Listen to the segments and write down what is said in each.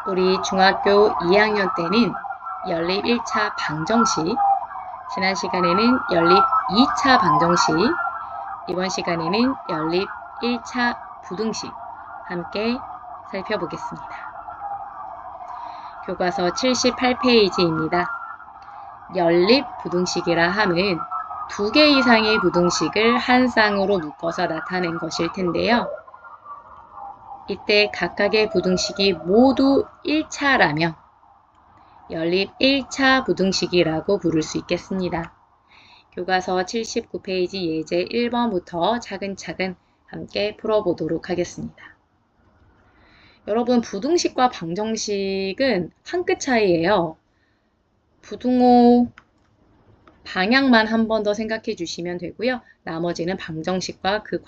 우리 중학교 2학년 때는 연립 1차 방정식, 지난 시간에는 연립 2차 방정식, 이번 시간에는 연립 1차 부등식 함께 살펴보겠습니다. 교과서 78페이지입니다. 연립 부등식이라 함은 두 개 이상의 부등식을 한 쌍으로 묶어서 나타낸 것일 텐데요. 이때 각각의 부등식이 모두 1차라며 연립 1차 부등식이라고 부를 수 있겠습니다. 교과서 79페이지 예제 1번부터 차근차근 함께 풀어보도록 하겠습니다. 여러분, 부등식과 방정식은 한 끗 차이예요. 부등호 방향만 한 번 더 생각해 주시면 되고요. 나머지는 방정식과 그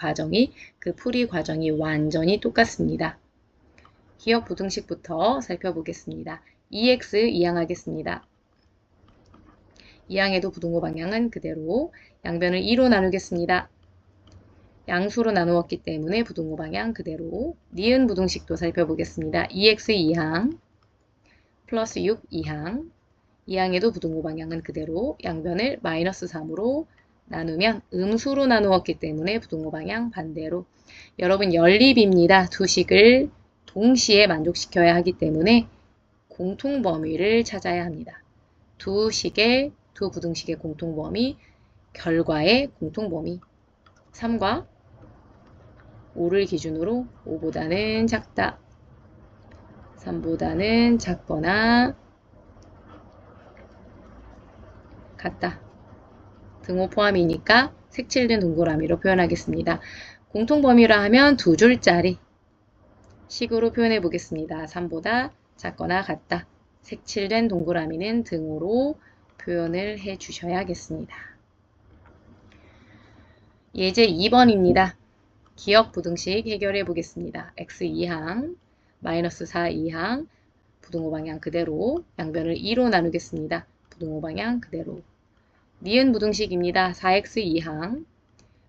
풀이 과정이 완전히 똑같습니다. 기억 부등식부터 살펴보겠습니다. 2x 이항하겠습니다. 이항에도 부등호 방향은 그대로 양변을 2로 나누겠습니다. 양수로 나누었기 때문에 부등호 방향 그대로. 니은 부등식도 살펴보겠습니다. 2x 이항 플러스 6 이항, 이항에도 부등호 방향은 그대로 양변을 마이너스 3으로 나누면 음수로 나누었기 때문에 부등호 방향 반대로. 여러분, 연립입니다. 두 식을 동시에 만족시켜야 하기 때문에 공통범위를 찾아야 합니다. 두 부등식의 공통범위, 결과의 공통범위 3과 5를 기준으로 5보다는 작다, 3보다는 작거나 같다. 등호 포함이니까 색칠된 동그라미로 표현하겠습니다. 공통범위라 하면 두 줄짜리 식으로 표현해 보겠습니다. 3보다 작거나 같다. 색칠된 동그라미는 등호로 표현을 해 주셔야겠습니다. 예제 2번입니다. 기억 부등식 해결해 보겠습니다. x 2항, 마이너스 4 2항, 부등호 방향 그대로 양변을 2로 나누겠습니다. 부등호 방향 그대로. 니은 부등식입니다. 4x 2항,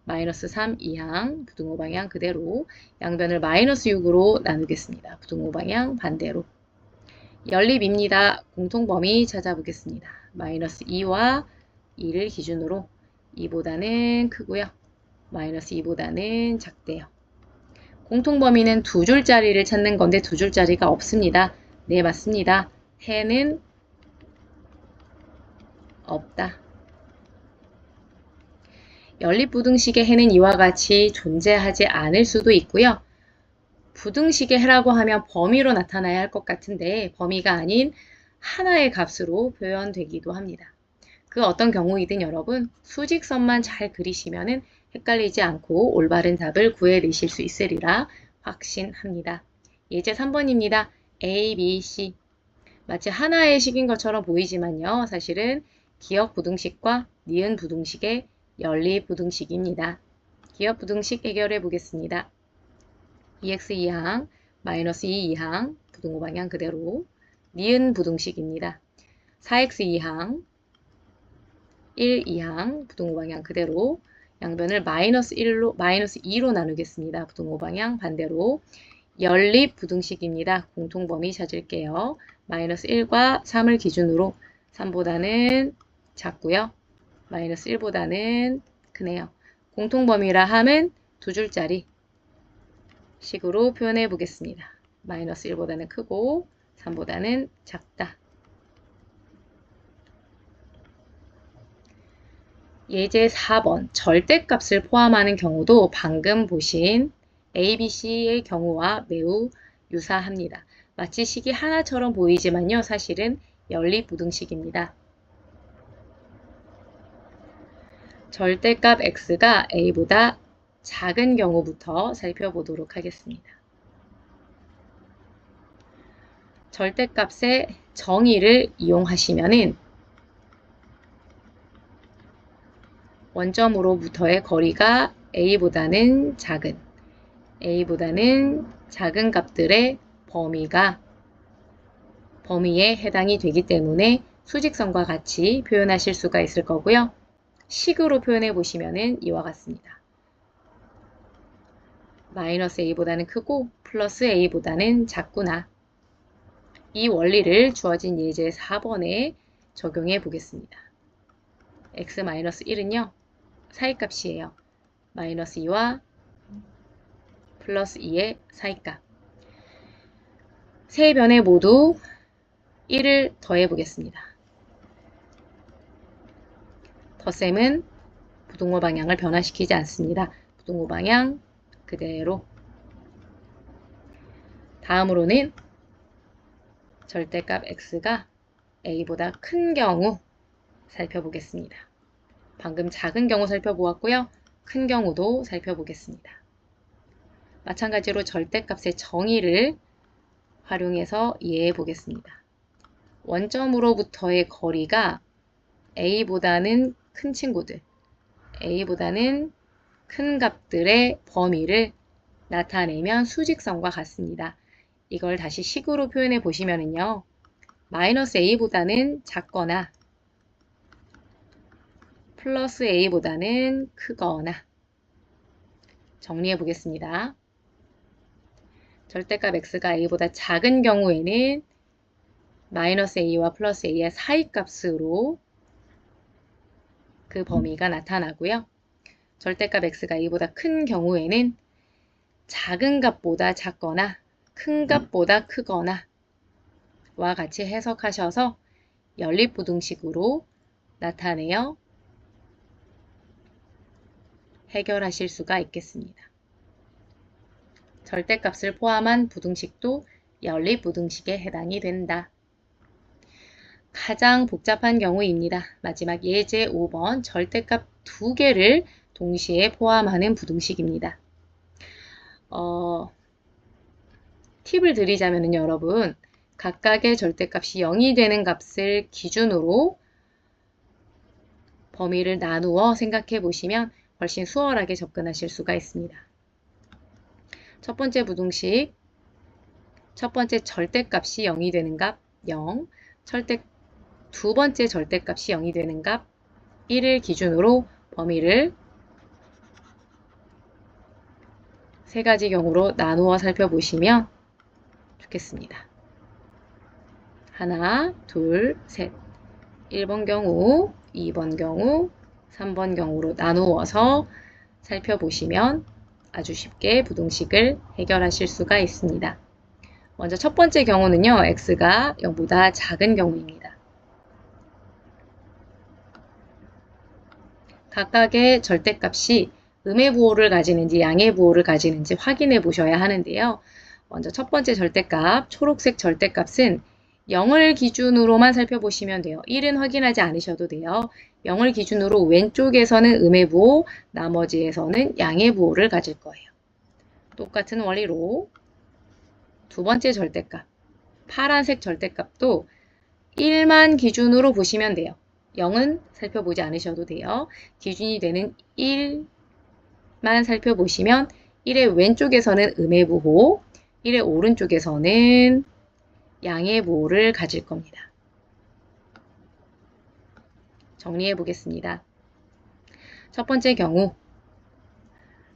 마이너스 3 2항, 부등호 방향 그대로 양변을 마이너스 6으로 나누겠습니다. 부등호 방향 반대로. 연립입니다. 공통범위 찾아보겠습니다. 마이너스 2와 2를 기준으로 2보다는 크고요. 마이너스 2보다는 작대요. 공통범위는 두 줄짜리를 찾는 건데 두 줄짜리가 없습니다. 네, 맞습니다. 해는 없다. 연립부등식의 해는 이와 같이 존재하지 않을 수도 있고요. 부등식의 해라고 하면 범위로 나타나야 할 것 같은데 범위가 아닌 하나의 값으로 표현되기도 합니다. 그 어떤 경우이든 여러분, 수직선만 잘 그리시면 헷갈리지 않고 올바른 답을 구해내실 수 있으리라 확신합니다. 예제 3번입니다. A, B, C. 마치 하나의 식인 것처럼 보이지만요. 사실은 기억 부등식과 니은 부등식의 연립 부등식입니다. 기억 부등식 해결해 보겠습니다. 2x 2항, 마이너스 2 2항, 부등호 방향 그대로. 니은 부등식입니다. 4x 2항, 1 2항, 부등호 방향 그대로. 양변을 마이너스 2로 나누겠습니다. 부등호 방향 반대로. 연립 부등식입니다. 공통범위 찾을게요. 마이너스 1과 3을 기준으로 3보다는 작고요. 마이너스 1보다는 크네요. 공통범위라 함은 두 줄짜리 식으로 표현해 보겠습니다. 마이너스 1보다는 크고 3보다는 작다. 예제 4번 절대값을 포함하는 경우도 방금 보신 ABC의 경우와 매우 유사합니다. 마치 식이 하나처럼 보이지만요. 사실은 연립부등식입니다. 절대값 x가 a보다 작은 경우부터 살펴보도록 하겠습니다. 절대값의 정의를 이용하시면은 원점으로부터의 거리가 a보다는 작은 값들의 범위에 해당이 되기 때문에 수직선과 같이 표현하실 수가 있을 거고요. 식으로 표현해 보시면은 이와 같습니다. 마이너스 a보다는 크고 플러스 a보다는 작구나. 이 원리를 주어진 예제 4번에 적용해 보겠습니다. x-1은요. 사이값이에요. 마이너스 2와 플러스 2의 사이값. 세 변에 모두 1을 더해 보겠습니다. 덧셈은 부등호 방향을 변화시키지 않습니다. 부등호 방향 그대로. 다음으로는 절대값 x가 a보다 큰 경우 살펴보겠습니다. 방금 작은 경우 살펴보았고요. 큰 경우도 살펴보겠습니다. 마찬가지로 절대값의 정의를 활용해서 이해해 보겠습니다. 원점으로부터의 거리가 a보다는 큰 친구들, a보다는 큰 값들의 범위를 나타내면 수직선과 같습니다. 이걸 다시 식으로 표현해 보시면은요. 마이너스 a보다는 작거나 플러스 a보다는 크거나. 정리해 보겠습니다. 절대값 x가 a보다 작은 경우에는 마이너스 a와 플러스 a의 사이값으로 그 범위가 나타나고요. 절대값 x가 a보다 큰 경우에는 작은 값보다 작거나 큰 값보다 크거나 와 같이 해석하셔서 연립부등식으로 나타내어 해결하실 수가 있겠습니다. 절대값을 포함한 부등식도 연립부등식에 해당이 된다. 가장 복잡한 경우입니다. 마지막 예제 5번 절대값 2개를 동시에 포함하는 부등식입니다. 팁을 드리자면 여러분 각각의 절대값이 0이 되는 값을 기준으로 범위를 나누어 생각해 보시면 훨씬 수월하게 접근하실 수가 있습니다. 첫 번째 부등식, 첫 번째 절대값이 0이 되는 값 0, 두 번째 절대값이 0이 되는 값 1을 기준으로 범위를 세 가지 경우로 나누어 살펴보시면 좋겠습니다. 하나, 둘, 셋. 1번 경우, 2번 경우, 3번 경우로 나누어서 살펴보시면 아주 쉽게 부등식을 해결하실 수가 있습니다. 먼저 첫 번째 경우는요. x가 0보다 작은 경우입니다. 각각의 절대값이 음의 부호를 가지는지 양의 부호를 가지는지 확인해 보셔야 하는데요. 먼저 첫 번째 절대값, 초록색 절대값은 0을 기준으로만 살펴보시면 돼요. 1은 확인하지 않으셔도 돼요. 0을 기준으로 왼쪽에서는 음의 부호, 나머지에서는 양의 부호를 가질 거예요. 똑같은 원리로 두 번째 절대값, 파란색 절대값도 1만 기준으로 보시면 돼요. 0은 살펴보지 않으셔도 돼요. 기준이 되는 1만 살펴보시면 1의 왼쪽에서는 음의 부호, 1의 오른쪽에서는 양의 부호를 가질 겁니다. 정리해 보겠습니다. 첫 번째 경우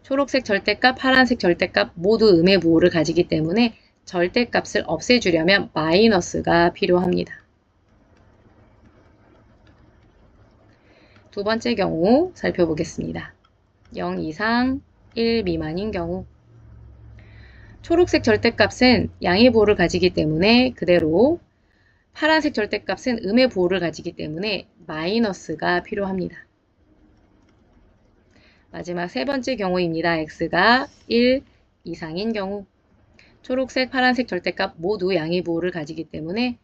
초록색 절대값, 파란색 절대값 모두 음의 부호를 가지기 때문에 절대값을 없애주려면 마이너스가 필요합니다. 두 번째 경우 살펴보겠습니다. 0 이상 1 미만인 경우 초록색 절대값은 양의 부호를 가지기 때문에 그대로 파란색 절대값은 음의 부호를 가지기 때문에 마이너스가 필요합니다. 마지막 세 번째 경우입니다. x가 1 이상인 경우 초록색, 파란색 절대값 모두 양의 부호를 가지기 때문에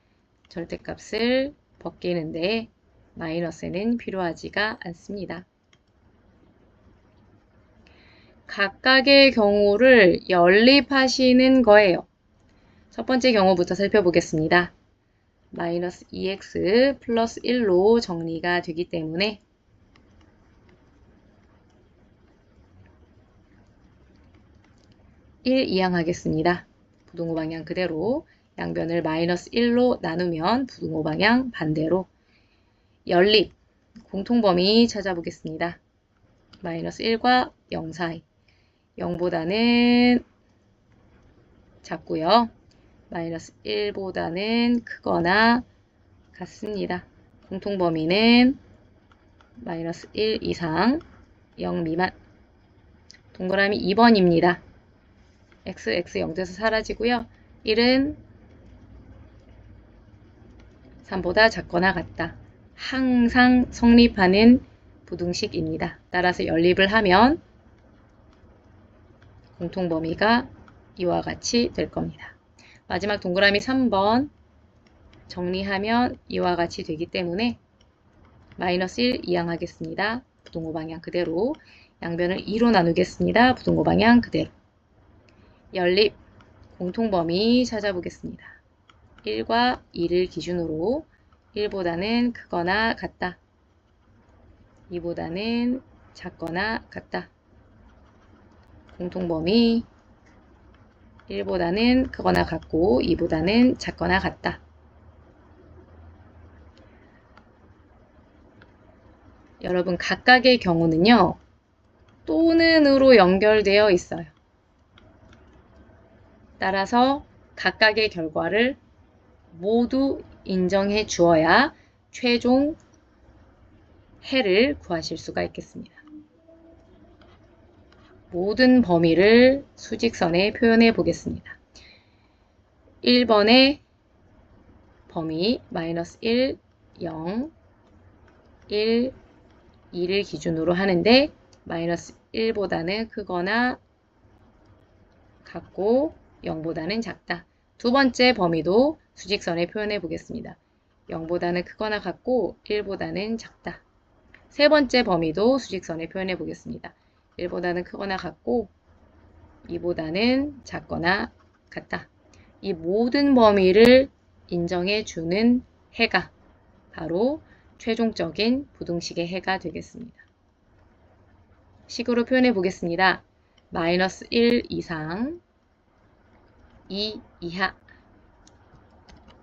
절대값을 벗기는데 마이너스는 필요하지가 않습니다. 각각의 경우를 연립하시는 거예요. 첫 번째 경우부터 살펴보겠습니다. 마이너스 2x 플러스 1로 정리가 되기 때문에 이항하겠습니다. 부등호 방향 그대로 양변을 마이너스 1로 나누면 부등호 방향 반대로 연립 공통범위 찾아보겠습니다. 마이너스 1과 0 사이 0보다는 작고요. 마이너스 1보다는 크거나 같습니다. 공통범위는 마이너스 1 이상 0 미만. 동그라미 2번입니다. x 0에서 사라지고요. 1은 3보다 작거나 같다. 항상 성립하는 부등식입니다. 따라서 연립을 하면 공통범위가 이와 같이 될 겁니다. 마지막 동그라미 3번 정리하면 이와 같이 되기 때문에 마이너스 1 이항하겠습니다. 부등호 방향 그대로. 양변을 2로 나누겠습니다. 부등호 방향 그대로. 연립 공통범위 찾아보겠습니다. 1과 2를 기준으로 1보다는 크거나 같다. 2보다는 작거나 같다. 공통범위 1보다는 크거나 같고 2보다는 작거나 같다. 여러분 각각의 경우는요. 또는으로 연결되어 있어요. 따라서 각각의 결과를 모두 인정해 주어야 최종 해를 구하실 수가 있겠습니다. 모든 범위를 수직선에 표현해 보겠습니다. 1번의 범위 마이너스 1, 0, 1, 2를 기준으로 하는데 마이너스 1보다는 크거나 같고 0보다는 작다. 두 번째 범위도 수직선에 표현해 보겠습니다. 0보다는 크거나 같고 1보다는 작다. 세 번째 범위도 수직선에 표현해 보겠습니다. 1보다는 크거나 같고 2보다는 작거나 같다. 이 모든 범위를 인정해 주는 해가 바로 최종적인 부등식의 해가 되겠습니다. 식으로 표현해 보겠습니다. 마이너스 1 이상 2 이하